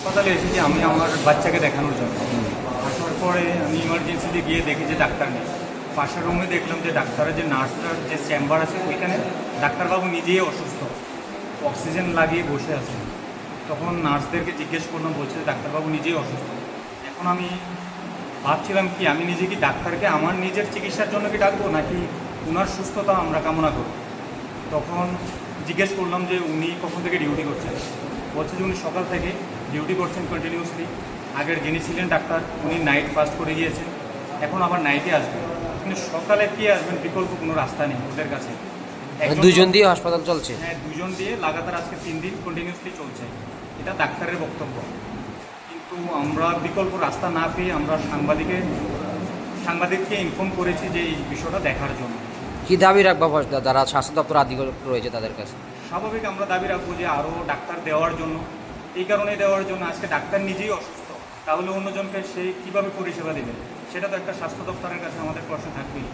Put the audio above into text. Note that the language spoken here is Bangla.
হাসপাতালে এসেছি আমি আমার বাচ্চাকে দেখানোর জন্য। আসার পরে আমি ইমার্জেন্সিতে গিয়ে দেখি যে ডাক্তার নেই। পাশের রুমে দেখলাম যে ডাক্তারের যে নার্সটার যে চেম্বার আছে ওইখানে ডাক্তারবাবু নিজেই অসুস্থ, অক্সিজেন লাগিয়ে বসে আছে। তখন নার্সদেরকে জিজ্ঞেস করলাম, বলছে ডাক্তারবাবু নিজেই অসুস্থ। এখন আমি ভাবছিলাম কি আমি নিজে কি ডাক্তারকে আমার নিজের চিকিৎসার জন্য কি ডাকবো, নাকি ওনার সুস্থতা আমরা কামনা করব। তখন জিজ্ঞেস করলাম যে উনি কখন থেকে ডিউটি করছেন। বলছে যে উনি সকাল থেকে ডিউটি করছেন কন্টিনিউসলি। আগের যিনি ছিলেন ডাক্তার উনি নাইট ফাস্ট করে গিয়েছেন, এখন আবার নাইটে আসবেন, কিন্তু সকালে কি আসবেন বিকল্প কোনো রাস্তা নেই ওদের কাছে। দুজন দিয়ে হাসপাতাল চলছে? হ্যাঁ, দুজন দিয়ে লাগাতার আজকে 3 দিন কন্টিনিউসলি চলছে, এটা ডাক্তারের বক্তব্য। কিন্তু আমরা বিকল্প রাস্তা না পেয়ে আমরা সাংবাদিককে ইনফর্ম করেছি যে এই বিষয়টা দেখার জন্য। কি দাবি রাখবো যারা স্বাস্থ্য দপ্তর আধিকারিক রয়েছে তাদের কাছে? স্বাভাবিক আমরা দাবি রাখবো যে আরও ডাক্তার দেওয়ার জন্য। এই কারণে দেওয়ার জন্য, আজকে ডাক্তার নিজেই অসুস্থ, তাহলে অন্যজনকে সে কীভাবে পরিষেবা দেবে, সেটা তো একটা স্বাস্থ্য দপ্তরের কাছে আমাদের প্রশ্ন থাকবেই।